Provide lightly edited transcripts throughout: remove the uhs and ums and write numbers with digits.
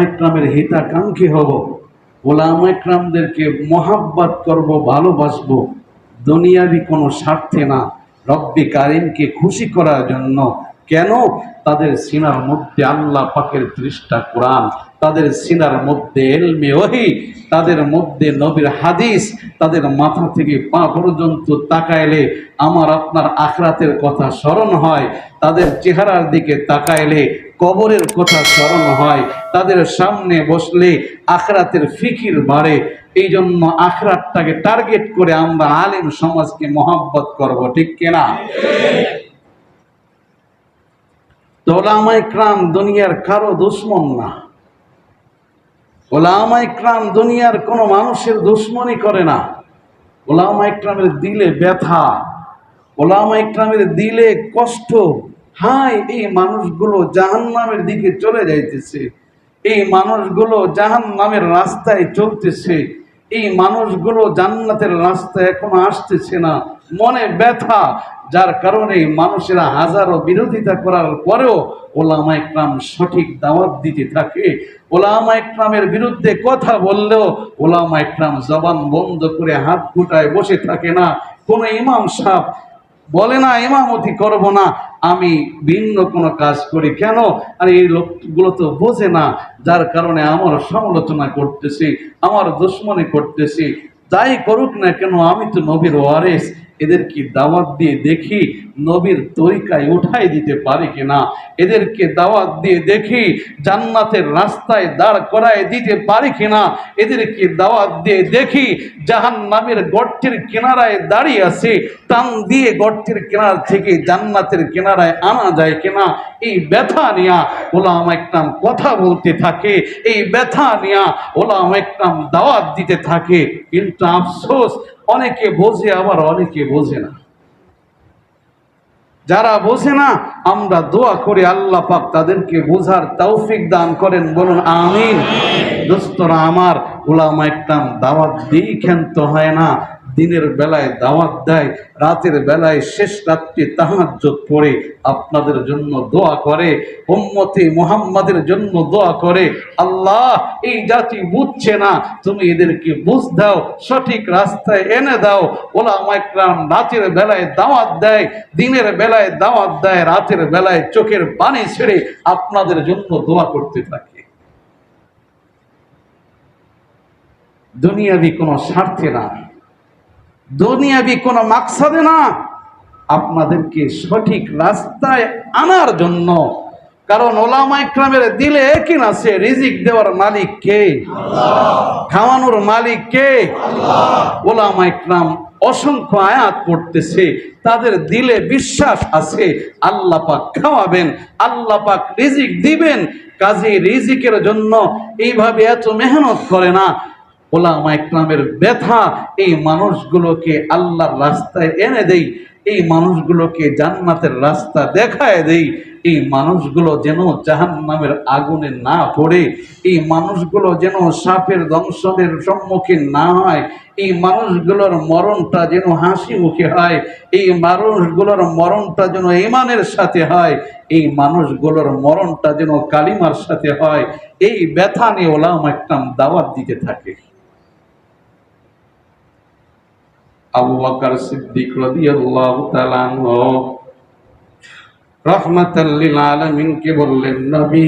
ইকরামের হিতাকাঙ্ক্ষী হব, ওলামা ইকরামদেরকে মহাব্বত করব, ভালোবাসবো, দুনিয়াবি কোনো স্বার্থে না, রব্বি কারিমকে খুশি করার জন্য। কেন? তাদের সিনার মধ্যে আল্লাহ পাকের পৃষ্ঠা কোরআন, তাদের সিনার মধ্যে ইলমে ওহী, তাদের মধ্যে নবীর হাদিস, তাদের মাথা থেকে পা পর্যন্ত তাকাইলে আমার আপনার আখিরাতের কথা স্মরণ হয়, তাদের চেহারার দিকে তাকাইলে কবরের কথা স্মরণ হয়, তাদের সামনে বসলে আখিরাতের ফিকির বাড়ে। এই জন্য আখিরাতটাকে টার্গেট করে আমরা আলেম সমাজকে মহব্বত করব, ঠিক কিনা? তো ওলামা ইকরাম দুনিয়ার কারো দুশমন না। ওলামা ইকরাম দুনিয়ার কোনো মানুষের দুশমনি করে না। ওলামা ইকরামের দিলে ব্যথা, ওলামা ইকরামের দিলে কষ্ট। হায়, এই মানুষগুলো জাহান্নামের দিকে চলে যাইতেছে, এই মানুষগুলো জাহান্নামের রাস্তায় চলতেছে, এই মানুষগুলো জান্নাতের রাস্তায় এখনো আসতেছে না। মনে ব্যথা, যার কারণে মানুষেরা হাজারো বিরোধিতা করার পরেও ওলামা ইকরাম সঠিক দাওয়াত দিতে থাকে। ওলামা ইকরামের বিরুদ্ধে কথা বললেও ওলামা ইকরাম জবান বন্ধ করে হাত গুটায় বসে থাকে না। কোন ইমাম সাহেব বলে না ইমামতি করব না, আমি ভিন্ন কোনো কাজ করি। কেন? আর এই লোকগুলো তো বোঝে না, যার কারণে আমার সমালোচনা করতেছি, আমার দুশমনি করতেছি। যাই করুক না কেন, আমি তো নবীর ওয়ারিস, এদেরকে দাওয়াত দিয়ে দেখি নবীর তরিকায় উঠাই দিতে পারি কিনা, এদেরকে দাওয়াত দিয়ে দেখি জান্নাতের রাস্তায় দাঁড় করায় দিতে পারি কিনা, এদেরকে দাওয়াত দিয়ে দেখি জাহান্নামের গর্তের কিনারায় দাঁড়িয়ে আছে, টান দিয়ে গর্তের কিনার থেকে জান্নাতের কিনারায় আনা যায় কিনা। এই ব্যথা নিয়া ওলামা ইকরাম কথা বলতে থাকে, এই ব্যথা নিয়া ওলামা ইকরাম দাওয়াত দিতে থাকে। কিন্তু আফসোস, অনেকে বোঝে আবার অনেকে বোঝে না। যারা বোঝে না আমরা দোয়া করি আল্লাহ পাক তাদেরকে বোঝার তৌফিক দান করেন, বলুন আমিন। দোস্তরা আমার, ওলামা ইকরাম দাওয়াত দিই ক্ষান্ত হয় না। দিনের বেলায় দাওয়াত দেয়, রাতের বেলায় শেষ রাত্রে তাহাজ্জুদ পড়ে আপনাদের জন্য দোয়া করে, উম্মতে মুহাম্মাদের জন্য দোয়া করে। আল্লাহ, এই জাতি বুঝছে না, তুমি এদেরকে বুঝ দাও, সঠিক রাস্তায় এনে দাও। ওলামা ইকরাম রাতের বেলায় দাওয়াত দেয়, দিনের বেলায় দাওয়াত দেয়, রাতের বেলায় চোখের পানি ছেড়ে আপনাদের জন্য দোয়া করতে থাকে। দুনিয়াবি কোনো স্বার্থে না, দুনিয়াবি কোনো মাকসাদে না, আপনাদেরকে সঠিক রাস্তায় আনার জন্য। কারণ ওলামা ইকরামের দিলে একই আছে, রিজিক দেওয়ার মালিক কে? খাওয়ানোর মালিক কে? ওলামা ইকরাম অসংখ্য আয়াত পড়তেছে, তাদের দিলে বিশ্বাস আছে আল্লাহ পাক খাওয়াবেন, আল্লাহ পাক রিজিক দিবেন। কাজে রিজিকের জন্য এইভাবে এত মেহনত করে না। ওলামা ইকরামের ব্যথা, এই মানুষগুলোকে আল্লাহর রাস্তায় এনে দেই, এই মানুষগুলোকে জান্নাতের রাস্তা দেখায় দেই, এই মানুষগুলো যেন জাহান্নামের আগুনে না পড়ে, এই মানুষগুলো যেন সাপের দংশনের সম্মুখীন না হয়, এই মানুষগুলোর মরণটা যেন হাসি মুখে হয়, এই মানুষগুলোর মরণটা যেন ঈমানের সাথে হয়, এই মানুষগুলোর মরণটা যেন কালিমার সাথে হয়। এই ব্যথা নিয়ে ওলামা ইকরাম দাওয়াত দিতে থাকে। আবু বকর সিদ্দিক রাদিয়াল্লাহু তাআলা আনহু রাহমাতাল লিল আলামিন কে বললেন, নবী,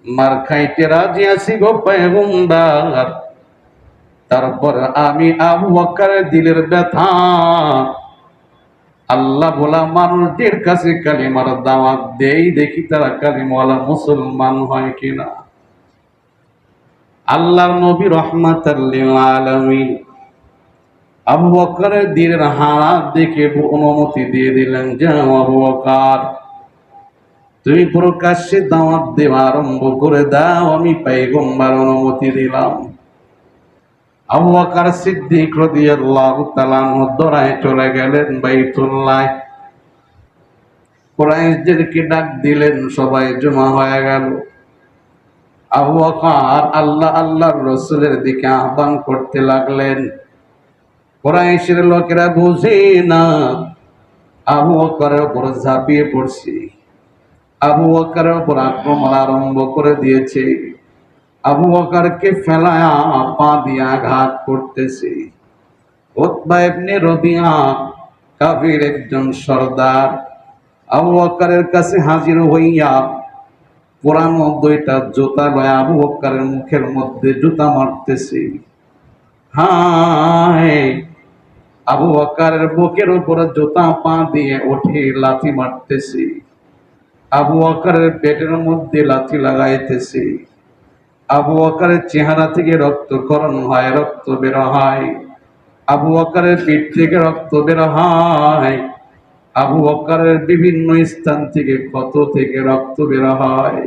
মার খাইতে রাজি আছি গো পয়গম্বর, তারপর আমি আবু বকরের দিলের ব্যথা আল্লাহ বলা মানুষদের কাছে কালিমার দাওয়াত দেই, দেখি তারা কালিমাওয়ালা মুসলমান হয় কিনা। আল্লাহর নবী রাহমাতাল লিল আলামিন আবু বকরের দিলের হালাত দেখে অনুমতি দিয়ে দিলেন, যাও আবু বকর, তুমি প্রকাশ্যে দাওয়াত দেওয়া আরম্ভ করে দাও, আমি পয়গম্বর অনুমতি দিলাম। আবু বকর সিদ্দিক রাদিয়াল্লাহু তাআলা দৌড়ায় চলে গেলেন বাইতুল্লাহ। কুরাইশদেরকে ডাক দিলেন, সবাই জমা হয়ে গেল। আবু বকর আল্লাহর রাসূলের দিকে আহ্বান করতে লাগলেন। কুরাইশের লোকেরা বুঝে না, আবু বকরের উপর ঝাঁপিয়ে পড়ছে। আবু বকরের উপর আক্রমণ আরম্ভ করে দিয়েছে। আবু বকরকে ফেলায়া পা দিয়ে আঘাত করতেছে। উতবা ইবনে রবিয়া কাফির একজন সর্দার আবু বকরের কাছে হাজির হইয়া পুরানো দুইটা জুতা লয়ে আবু বকরের মুখের মধ্যে জুতা মারতেছে। হায়! আবু বকরের বুকের উপরে জুতা পা দিয়ে উঠে লাথি মারতেছে। আবু বকরের পেটের মধ্যে লাথি লাগাইতেছে। আবু বকরের চেহারা থেকে রক্তক্ষরণ হয়, রক্ত বের হয়। আবু বকরের পিঠ থেকে রক্ত বের হয়। আবু বকরের বিভিন্ন স্থান থেকে ক্ষত থেকে রক্ত বের হয়।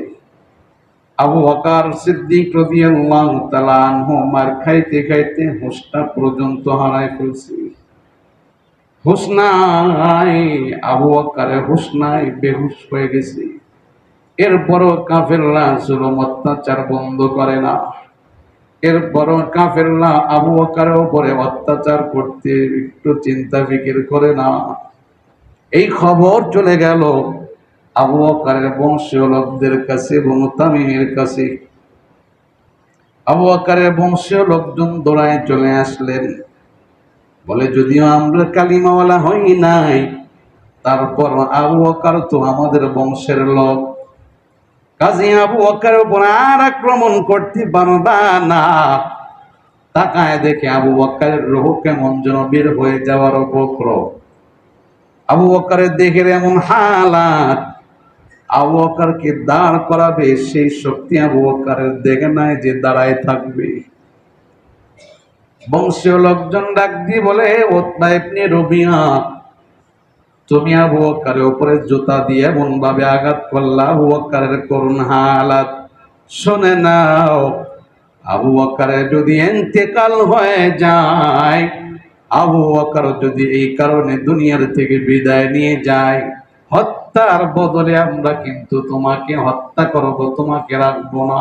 আবু বকর সিদ্দিক রাদিয়াল্লাহু তাআলা আনহু মার খাইতে খাইতে হুঁশটা পর্যন্ত হারায় ফেলছে। হুঁশ নাই, আবু বকরের হুঁশ নাই, বেহুশ হয়ে গেছে। এরপরও কাফেররা জুলুম অত্যাচার বন্ধ করে না। এরপরও কাফেররা আবু বকরের উপরে অত্যাচার করতে একটু চিন্তা ফিকির করে না। এই খবর চলে গেল আবু বকরের বংশীয় লোকদের কাছে এবং তামিমের কাছে। আবু বকরের বংশীয় লোকজন দৌড়ায় চলে আসলেন, বলে যদিও আমরা কালিমাওয়ালা হই নাই, তারপর আবু বকর তো আমাদের বংশের লোক, কাজী আবু বকরের উপর আর আক্রমণ করতে পারবা না। তাকায় দেখে আবু বকরের রূহ কেমন যেন বের হয়ে যাওয়ার উপক্রম। আবু বকরের দেখে এমন হালাত, আবু বকরকে দাঁড় করাবে সেই শক্তি আবু বকরের দেখে নাই যে দাঁড়ায় থাকবে। বংশীয় লোকজন ডাক দিয়ে বলে, উতবা ইবনে রবিয়া, তুমি আবু বকরের উপরে জুতা দিয়ে এমন ভাবে আঘাত করলা, আবু বকরের করুণ হালাত শুনে নাও। আবু বকরের যদি ইন্তেকাল হয়ে যায়, আবু বকর যদি এই কারণে দুনিয়ার থেকে বিদায় নিয়ে যায়, হত্যার বদলে আমরা কিন্তু তোমাকে হত্যা করব, তোমাকে রাখবো না।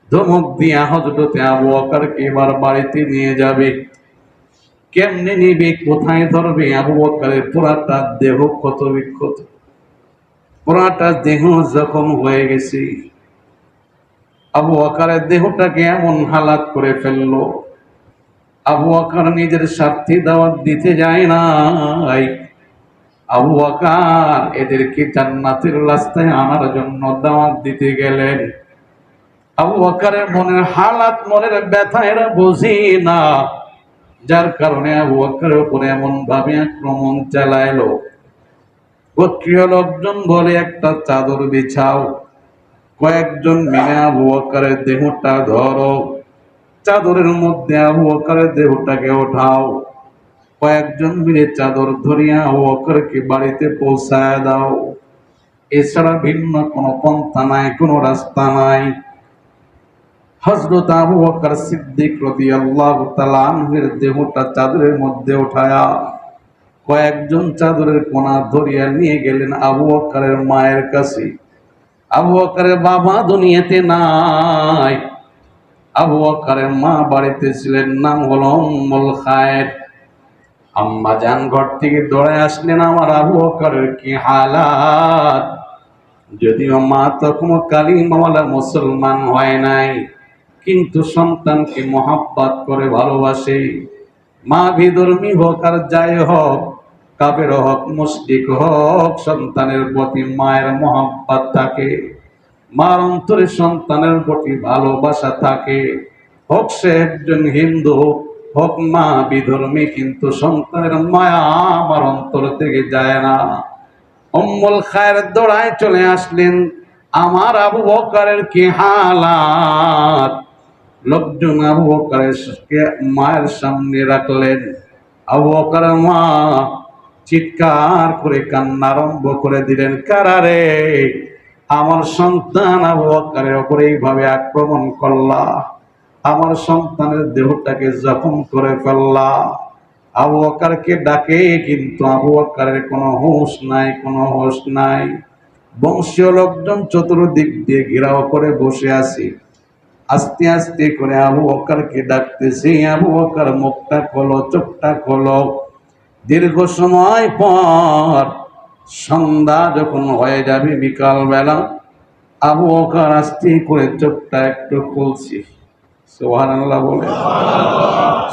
ধমক দিয়া হযরতে আবু বকরকে এবার বাড়িতে নিয়ে যাবে। কেমনে নিবে, কোথায় ধরবে? আবু বকরের পুরাটা দেহ ক্ষত বিক্ষত, পুরাটা দেহ জখম হয়ে গেছে। আবু বকরের দেহটাকে এমন হালাত করে ফেললো, আবু বকর নিজের স্বার্থে দাওয়াত দিতে যায় নাই। আবু বকর এদেরকে জান্নাতের রাস্তায় আনার জন্য দাওয়াত দিতে গেলেন। আবু বকরের মনের হালাত, মনের ব্যথা এরা বুঝি না, যার কারণে আবু বকরের উপরে এমন ভাবে আক্রমণ চালাইলো। গোত্রীয় লোকজন বলে, একটা চাদর বিছাও, কয়েকজন মিলে আবু বকরের দেহটা ধরো, চাদরের মধ্যে আবু বকরের দেহটাকে ওঠাও, কয়েকজন মিলে চাদর ধরিয়া আবু বকরকে বাড়িতে পৌঁছায় দাও। এছাড়া ভিন্ন কোনো পন্থা নাই, কোনো রাস্তা নাই। হযরত আবু বকর সিদ্দিক রাদিয়াল্লাহু তাআলা আনহুর দেহটা চাদরের মধ্যে উঠায়া কয়েকজন চাদরের কোনা ধরিয়া নিয়ে গেলেন আবু বকরের মায়ের কাছে। আবু বকরের বাবা দুনিয়াতে নাই, আবু বকরের মা বাড়িতে ছিলেন, নাম হলো উম্মুল খায়ের। আম্মা জান ঘর থেকে দৌড়ে আসলেন, আমার আবু বকরের কি হালাত! যদিও মা তখনো কালিমাওয়ালা মুসলমান হয় নাই, কিন্তু সন্তানকে মহব্বত করে ভালোবাসে। মা বিধর্মী হোক আর যাই হোক, কাফের হোক মুশরিক হোক, সন্তানের প্রতি মায়ের মহব্বত থাকে, মার অন্তরে সন্তানের প্রতি ভালোবাসা থাকে। হোক সে একজন হিন্দু, হোক মা বিধর্মী, কিন্তু সন্তানের মায়া আমার অন্তর থেকে যায় না। উম্মুল খায়ের দৌড়ায় চলে আসলেন, আমার আবু বকরের কি হালাত! লোকজন আবু বকরের মায়ের সামনে রাখলেন। আবু বকরের মা চিৎকার করে কান্না আরম্ভ করে দিলেন, কারারে, আমার সন্তান আবু বকরের উপরে এইভাবে আক্রমণ করলা, আমার সন্তানের দেহটাকে জখম করে ফেললা। আবু বকরকে ডাকে, কিন্তু আবু বকরের কোনো হুঁশ নাই, কোনো হুঁশ নাই। বংশীয় লোকজন চতুর্দিক দিয়ে ঘেরাও করে বসে আছে। আস্তে আস্তে করে আবু বকরকে ডাকতেছে, আবু বকর মুখটা খোলো, চোখটা খোলো। দীর্ঘ সময় পর সন্ধ্যা যখন হয়ে যাবে বিকাল বেলা, আবু বকর আস্তে করে চোখটা একটু খুলছি। সুবহানাল্লাহ বলে।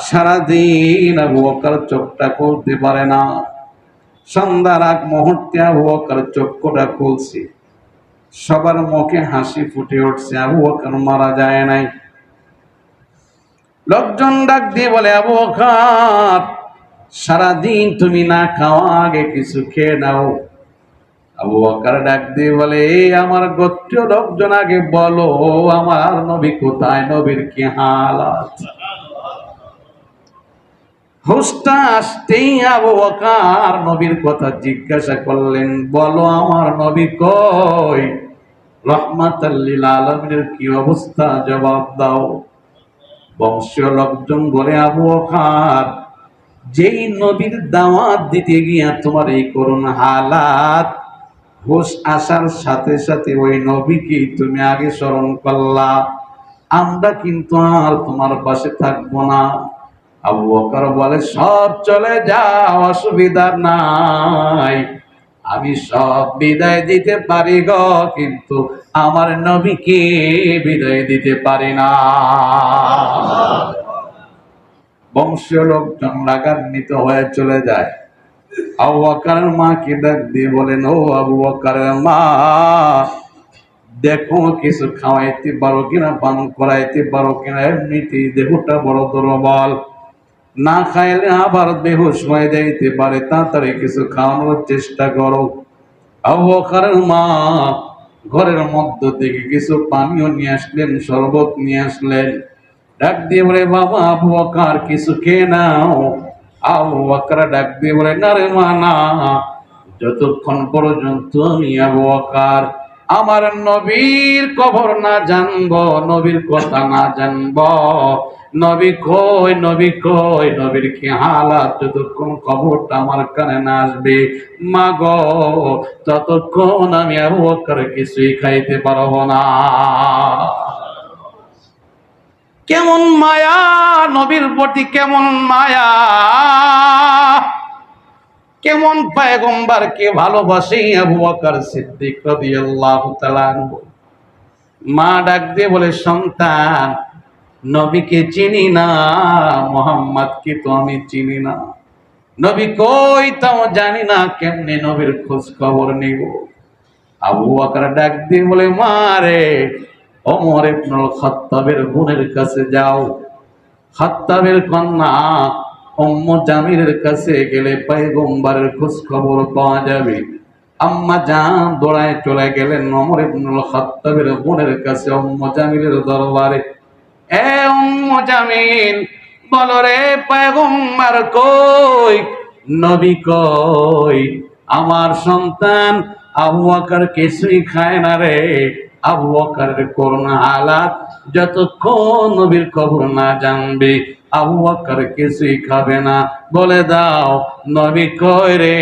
সারাদিন আবু বকর চোখটা খুলতে পারে না। সন্ধ্যার আগ মুহূর্তে আবু বকর চোখটা খুলছি। সবার মুখে হাসি ফুটে উঠছে, আবু বকর মারা যায় নাই। লোকজন ডাক দিয়ে বলে, আবু বকর সারাদিন তুমি না খাওয়া, আগে কিছু খেয়ে নাও। আবু বকর ডাক দিয়ে বলে, আমার গোত্রীয় লোকজন আগে বলো আমার নবী কোথায়, নবীর কি হালাত। হুশটা আসতেই আবু বকর নবীর কথা জিজ্ঞাসা করলেন, বলো আমার নবী কই, রাহমাতাল লিল আলামিনের কি অবস্থা, জবাব দাও। বংশীয় লোকজন বলে, আবু বকর যেই নবীর দাওয়াত দিতে গিয়া তোমার এই করুণ হালাত, হুশ আসার সাথে সাথে ওই নবীকে তুমি আগে স্মরণ করলা, আমরা কিন্তু আর তোমার পাশে থাকবো না। আবু বকর বলে, সব চলে যাও, অসুবিধা নাই, আমি সব বিদায় দিতে পারি গো, কিন্তু আমার নবীকে বিদায় দিতে পারি না। বংশীয় লোকজন রাগান্বিত হয়ে চলে যায়। আবু বকরের মাকে ডাক দিয়ে বলেন, ও আবু বকরের মা, দেখো কিছু খাওয়াইতে পারো কিনা, পান করাইতে পারো কিনা, এমনিতেই দেহটা বড় দুর্বল, না খাইলে আবার বেহুশ হয়ে যাইতে পারে, তাড়াতাড়ি কিছু খাওয়ানোর চেষ্টা করো। আবু বকরের মা ঘরের মধ্য থেকে কিছু পানীয় নিয়ে আসলেন, শরবত নিয়ে আসলেন। ডাক দিয়ে বলে, বাবা আবু বকর কিছু খেয়ে নাও। আবু বকর ডাক দিয়ে বলে, না রে মা না, যতক্ষণ পর্যন্ত আমি আবু বকর আমার নবীর কবর না জানবো, নবীর কথা না জানবো, নবী কই, নবী কই, নবীর কি হালাত, যতক্ষণ কবরটা আমার কানে না আসবে, মা গো ততক্ষণ আমি আবু বকর কিছুই খাইতে পারবো না। কেমন মায়া নবীর প্রতি, কেমন মায়া, কেমন পয়গম্বরকে ভালোবাসে আবু বকর সিদ্দিক রাদিয়াল্লাহু তাআলা আনহু। মা ডাক দিয়ে বলে, সন্তান নবীকে চিনি না, মুহাম্মদকে তো আমি চিনি না, নবী কই তাও জানি না, কেমনে নবীর খোঁজ খবর নিব। আবু বকর ডাক দিয়ে বলে, মা রে, ওমর ইবনুল খাত্তাবের বোনের কাছে যাও, খাত্তাবের কন্যা উম্মু জামিলের কাছে গেলে পয়গম্বরের খোঁজ খবর পাওয়া যাবে। আম্মা জান দৌড়ায় চলে গেলেন ওমর ইবনুল খাত্তাবের বোনের কাছে, উম্মু জামিলের দরবারে। এ উম্মু জামিল, বলো রে পয়গম্বর কই, নবী কই, আমার সন্তান আবু বকর কিছুই খায় না রে, আবু বকরের করুণ হালাত, যতক্ষণ নবীর খবর না জানবে আবু বকর কিছুই খাবে না। বলে দাও নবী কই রে,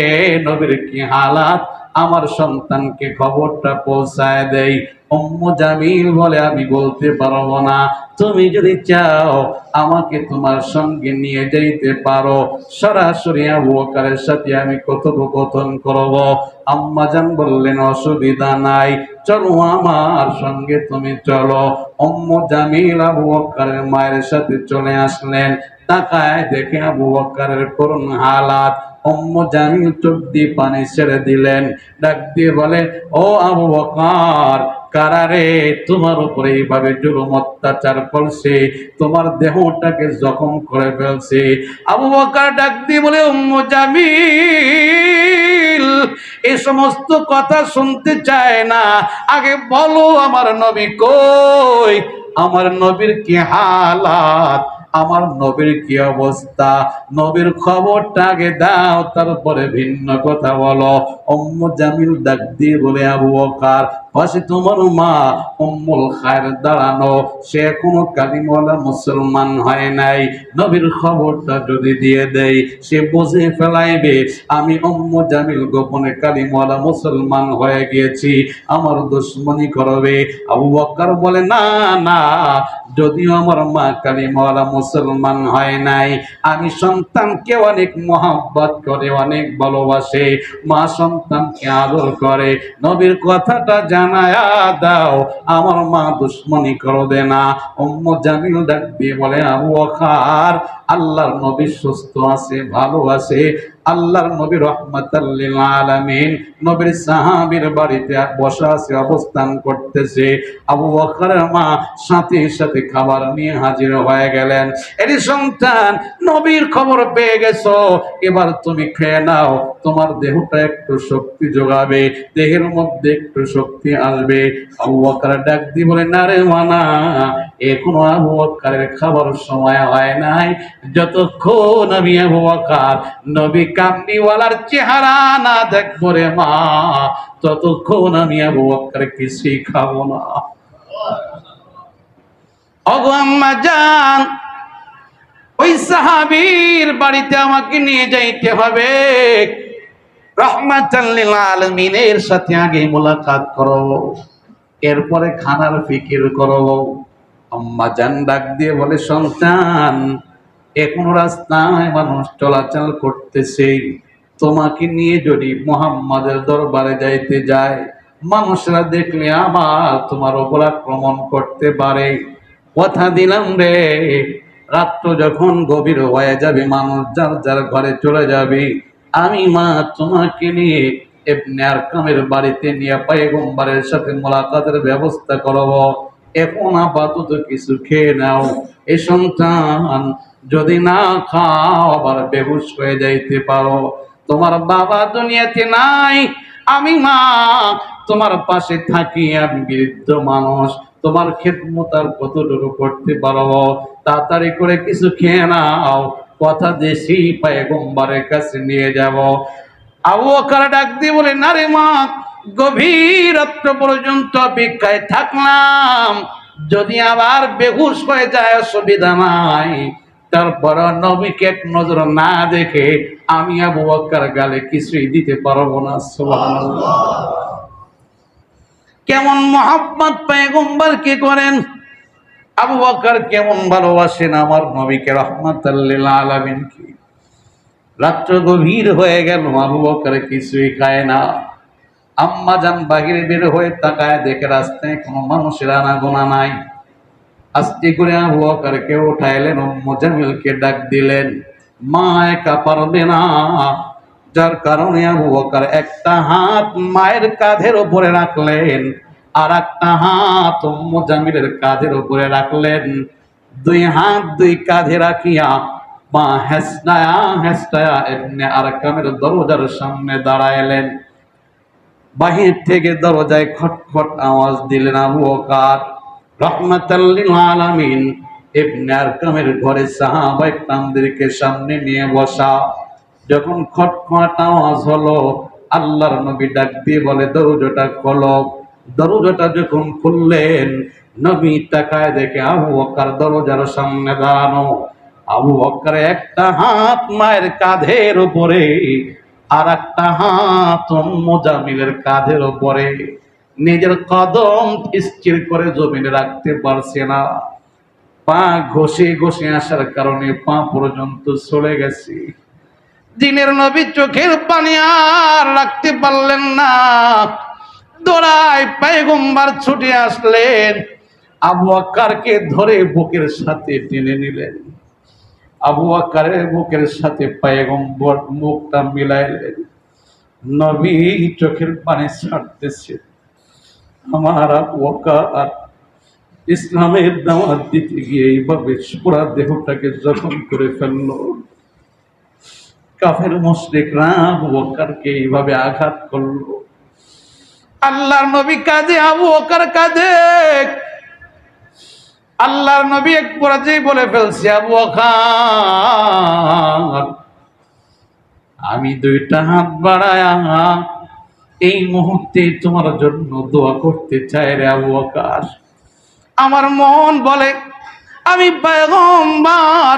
নবীর কি হালাত, আমার সন্তানকে খবরটা পৌঁছায় দেই। উম্মু জামিল বলে, আমি বলতে পারবো না, তুমি যদি চাও আমাকে তোমার সঙ্গে নিয়ে যাইতে পারো, সরাসরি আবু বকরের সাথে আমি কথোপকথন করব। আম্মা জান বললেন, অসুবিধা নাই, চলো আমার সঙ্গে তুমি চলো। উম্মু জামিল আবু বকরের মায়ের সাথে চলে আসলেন। তাকায় দেখে আবু বকরের করুণ হালাত। উম্মু জামিল চোখ দিয়ে পানি ছেড়ে দিলেন, ডাক দিয়ে বলে, ও আবু বকর, কারারে তোমার উপরে এইভাবে জুলুম অত্যাচার করছে, তোমার দেহটাকে জখম করে ফেলছে। আবু বকর ডাক দিয়ে বলে, উম্মু জামিল এই সমস্ত কথা শুনতে চায় না, আগে বলো আমার নবী কই, আমার নবীর কি হালাত, আমার নবীর কি অবস্থা, নবীর খবরটা আগে দাও, তারপরে ভিন্ন কথা বলো। উম্মু জামিল ডাক দিয়ে বলে, আবু বকর পাশে তোমার মা উম্মুল খায়ের দাঁড়ানো, সে এখনো কালিমাওয়ালা মুসলমান হয় নাই। নবীর খবরটা যদি দিয়ে দেই, সে বুঝে ফেলাইবে আমি উম্মু জামিল গোপনে কালিমাওয়ালা মুসলমান হয়ে গিয়েছি, আমার দুশমনি করবে। আবু বকর বলে, না না, যদিও আমার মা কালিমাওয়ালা মুসলমান হয় নাই, আমি সন্তানকে অনেক মহব্বত করে, অনেক ভালোবাসে, মা সন্তানকে আদর করে, নবীর কথাটা জানায়া দাও, আমার মা দুশমনি করবে না। উম্মু জামিল ডাক দিয়ে বলে, আবু বকর, আল্লাহর নবী সুস্থ আছে, ভালো আছে, আল্লাহর নবী রাহমাতাল লিল আলামিন নবীর সাহাবীর বাড়িতে বসা আছে, অবস্থান করতেছে। আবু বকরের মা সাথে সাথে খাবার নিয়ে হাজির হয়ে গেলেন। এরি সন্তান, নবীর খবর পেয়ে গেছো, এবার তুমি খেয়ে নাও, তোমার দেহটা একটু শক্তি যোগাবে, দেহের মধ্যে একটু শক্তি আসবে। আবু বকর ডাক দিয়ে বলে, না রে মানা, এখনো আবু বকরের খাবার সময় হয় নাই, যতক্ষণ আমি আবু বকর নবী কামলিওয়ালার চেহারা না দেখবো রে মা, ততক্ষণ আমি আবু বকর কিছুই খাবো না। ওগো আম্মা জান, ওই সাহাবীর বাড়িতে আমাকে নিয়ে যাইতে হবে, রাহমাতাল লিল আলামিনের সাথে আগে মোলাকাত করো, এরপরে খানার ফিকির করো। আম্মা জান ডাক দিয়ে বলে, সন্তান, এখন রাস্তায় মানুষ চলাচল করতেছে, তোমাকে নিয়ে যদি মুহাম্মাদের দরবারে যাইতে যায়, মানুষরা দেখলে আবার তোমার উপর আক্রমণ করতে পারে। কথা দিলাম রে, রাত্র যখন গভীর হয়ে যাবে, মানুষ যার যার ঘরে চলে যাবে, আমি মা তোমাকে নিয়ে ইবনে আরকামের বাড়িতে নিয়ে পয়গম্বরের সাথে মোলাকাতের ব্যবস্থা করব। এখন আপাতত কিছু খেয়ে নাও। এ সন্তান, যদি না খাও আবার বেহুশ হয়ে যাইতে পারো। তোমার বাবা দুনিয়াতে নাই, আমি মা তোমার পাশে থাকি, আমি বৃদ্ধ মানুষ, তোমার খেদমত আর কতটুকু করতে পারবো, তাড়াতাড়ি করে কিছু খেয়ে নাও, কথা দেশি পয়গম্বরের কাছে নিয়ে যাব। আবু বকর ডাক দিয়ে বলে, না রে মা, গভীর রাত্র পর্যন্ত অপেক্ষায় থাকলাম, যদি আবার বেহুশ হয়ে যায় অসুবিধা নাই, তারপর নবীকে এক নজর না দেখে আমি আবু বকর গালে কিছুই দিতে পারবো না। সুবহানাল্লাহ। কেমন মহব্বত পয়গম্বরকে করেন, আবু বকর কেমন ভালোবাসেন আমার নবীকে রাহমাতাল লিল আলামিনকে। রাত্র গভীর হয়ে গেল, আবু বকর কিছুই খায় না। আম্মা জান বাহিরে বের হয়ে তাকায়, দেখে রাস্তায় কোনো মানুষের আনাগোনা নাই। আস্তে করে আবু বকরকে উঠাইলেন, উম্মু জামিলকে ডাক দিলেন। মা একা পারবে না, যার কারণে আবু বকর একটা হাত মায়ের কাঁধের উপরে রাখলেন, আর একটা হাত উম্মু জামিলের কাঁধের উপরে রাখলেন। দুই হাত দুই কাঁধে রাখিয়া মা হেসনায়া হেসনায়া ইবনে আরকামের দরজার সামনে দাঁড়াইলেন। বাহির থেকে দরজায় খটখট আওয়াজ দিলেন আবু বকর রাহমাতাল লিল আলামিন ইবনে আরকামের ঘরে সাহাবায়ে কেরামদেরকে সামনে নিয়ে বসা। যখন খটখট আওয়াজ হলো, আল্লাহর নবী ডাক দিয়ে বলে, দরজাটা খোলো। দরজাটা যখন খুললেন, নবী তাকায় দেখে আবু বকর দরজার সামনে দাঁড়ানো। আবু বকর একটা হাত মায়ের কাঁধের উপরে, আর একটা হাত উম্মু জামিলের কাঁধের উপরে, নিজের কদম স্থির করে জমিনে রাখতে পারছে না। পা ঘষে ঘষে আসার কারণে পা পর্যন্ত চলে গেছে। দিনের নবী চোখের পানি আর রাখতে পারলেন না, দৌড়ায় পয়গম্বর ছুটে আসলেন, আবু বকরকে ধরে বুকের সাথে টেনে নিলেন। আবু বকরের বুকের সাথে পয়গম্বর মুখটা মিলাইলেন। নবী চোখের পানি ছাড়তেছে। আমার আবু বকর ইসলামের দাওয়াত দিতে গিয়ে এইভাবে পুরা দেহটাকে জখম করে ফেললো। কাফের মুশরিকরা আবু বকরকে এইভাবে আঘাত করলো। আল্লাহর নবী কাঁদে, আবু বকর কাঁদে। আল্লাহর নবী এক পর্যায়ে বলে ফেলছে, আবু বকর, আমি দুইটা হাত বাড়ায়া এই মুহূর্তে তোমার জন্য দোয়া করতে চাই রে আবু বকর। আমার মন বলে আমি পয়গম্বর,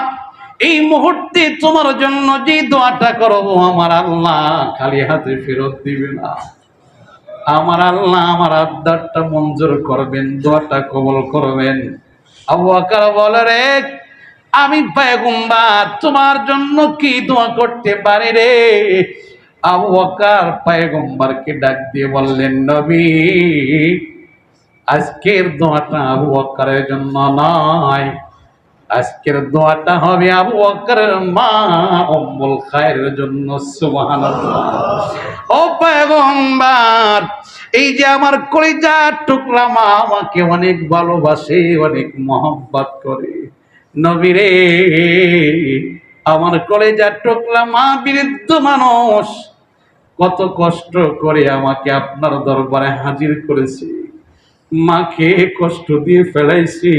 এই মুহূর্তে তোমার জন্য যে দোয়াটা করবো আমার আল্লাহ খালি হাতে ফেরত দিবে না। আমার আল্লাহ আমার আবদারটা মঞ্জুর করবেন, দোয়াটা কবুল করবেন। আবু বকর বলে রে আমি পয়গম্বর, তোমার জন্য কি দোয়া করতে পারি রে? আবু বকর পয়গম্বরকে ডাক দিয়ে বললেন, নবী আজকের দোয়াটা আবু বকরের জন্য নয়, আজকের দোয়াটা হবে আবু বকরের মা উম্মুল খায়রের জন্য। সুবহানাল্লাহ। ও পয়গম্বর, এই যে আমার কলিজার টুকরা মা আমাকে অনেক ভালোবাসে, অনেক মহব্বত করে, নবী রে আমার কলিজার টুকরা মা বৃদ্ধ মানুষ, কত কষ্ট করে আমাকে আপনার দরবারে হাজির করেছে, মাকে কষ্ট দিয়ে ফেলাইছি,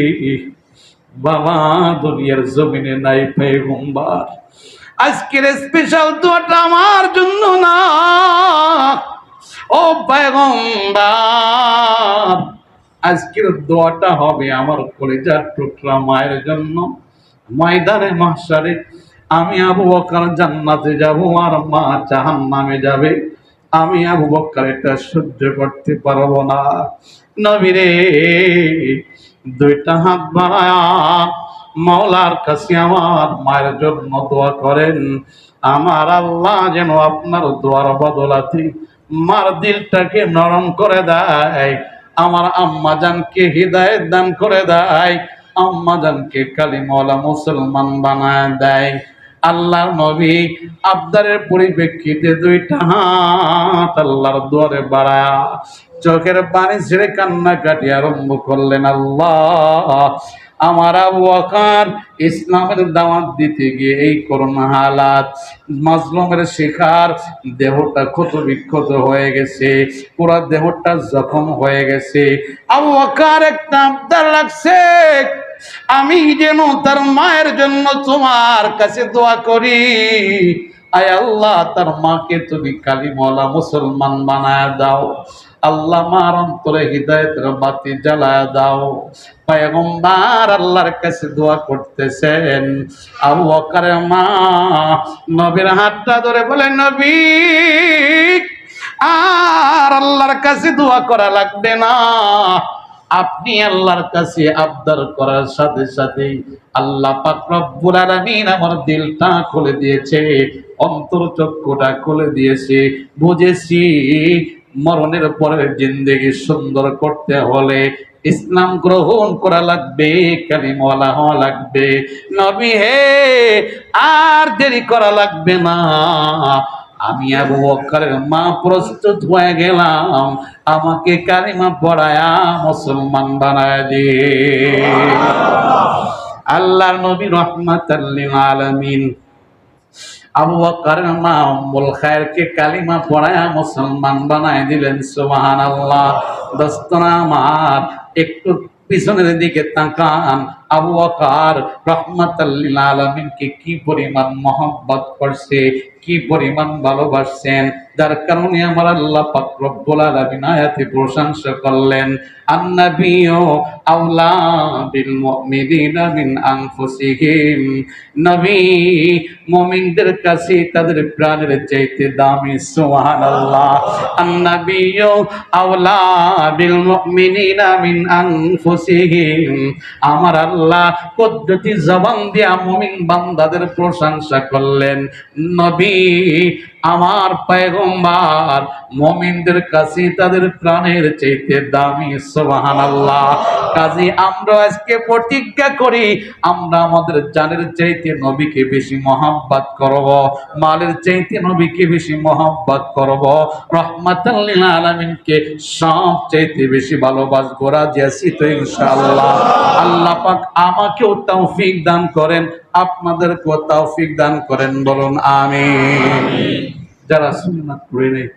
বাবা দুনিয়ার জমিনে নাই পয়গম্বর, আজকের স্পেশাল দোয়াটা আমার জন্য না। ও পয়গম্বর, আজকের দোয়াটা হবে আমার কলিজার টুকরা মায়ের জন্য। ময়দানে মাহশারে আমি আবু বকর জান্নাতে যাব আর মা জাহান্নামে যাবে, আমি আবু বকর এটা সহ্য করতে পারবো না। নবী রে দুইটা হাত বাড়ায়া মাওলার কাছে আমার মায়ের জন্য দোয়া করেন, আমার আল্লাহ যেন আপনার দোয়ার বদলাতে মার দিলটাকে নরম করে দেয়, আমার আম্মা জানকে হিদায়াত দান করে দেয়, আম্মা জানকে কালিমাওয়ালা মুসলমান বানায় দেয়। আল্লাহর নবী আবদারের পরিপ্রেক্ষিতে দুইটা হাত আল্লাহর দুয়ারে বাড়ায়া চোখের পানি ছেড়ে কান্নাকাটি আরম্ভ করলেন, আল্লাহ আমার আবু বকর ইসলামের দাওয়াত দিতে গিয়ে এই করোনা হালাত, মাজলুমের শিকার, দেহটা ক্ষত বিক্ষত হয়ে গেছে, পুরা দেহটা জখম হয়ে গেছে। আবু বকর একটা আবদার লাগছে, আমি যেন তার মায়ের জন্য তোমার কাছে দোয়া করি, আয় আল্লাহ তার মাকে তুমি কালিমাওয়ালা মুসলমান বানায় দাও, আল্লাহ মার অন্তরে হিদায়াতের বাতি জ্বালায় দাও। পয়গম্বর আল্লাহর কাছে দোয়া করতেছেন, আবু বকরের মা নবীর হাতটা ধরে বলে, নবী আর আল্লাহর কাছে দোয়া করা লাগবে না, আপনি আল্লাহর কাছে আবদার করার সাথে সাথে আল্লাহ পাক রব্বুল আলামিন আমার দিলটা খুলে দিয়েছে, অন্তরচক্ষুটা খুলে দিয়েছে, বুঝেছি মরণের পরে জিন্দেগি সুন্দর করতে হলে ইসলাম গ্রহণ করা লাগবে, কালিমাওয়ালা হওয়া লাগবে। নবী হে আর দেরি করা লাগবে না, আমি আবু বকরের মা প্রস্তুত হয়ে গেলাম, আমাকে কালিমা পড়ায়া মুসলমান বানায় দিয়ে। আল্লাহর নবী রাহমাতাল লিল আলামিন আবু বকরের মা উম্মুল খায়রকে কালিমা পড়ায়া মুসলমান বানায় দিলেন। সুবহানাল্লাহ। দোস্তরা আমার একটু পিছনের দিকে তাকান, আবু বকর রাহমাতাল লিল আলামিনকে কি পরিমাণ মহব্বত করছে, কি পরিমাণ ভালোবাসছেন, যার কারণে আমার আল্লাহ পাক রব্বুল আলামিন আয়াতে প্রশংসা করলেন, আন-নাবিয়্যু আওলা বিল মুমিনিনা মিন আনফুসিহিম, নবী মুমিনদের কাছে তাদের প্রাণের চাইতে দামি। সুবহানাল্লাহ। আন-নাবিয়্যু আওলা বিল মুমিনিনা মিন আনফুসিহিম, আমার আল্লাহ কুদরতি জবান দিয়া মুমিন বান্দাদের প্রশংসা করলেন, নবী আমার পয়গম্বর মুমিনদের কাছে তাদের প্রাণের চাইতে দামি। সুবহানাল্লাহ। কাজী আমরা আজকে প্রতিজ্ঞা করি, আমরা আমাদের জানের চাইতে নবীকে বেশি মহব্বত করব, মালের চাইতে নবীকে বেশি মহব্বত করব, রাহমাতাল লিল আলামিনকে সব চাইতে বেশি ভালোবাসবো। রাজি আছি তো ইনশাআল্লাহ? আল্লাহ পাক আমাকেও তৌফিক দান করেন, আপনাদেরকেও তৌফিক দান করেন, বলুন আমিন। যারা সুন্নাত পড়ে নেই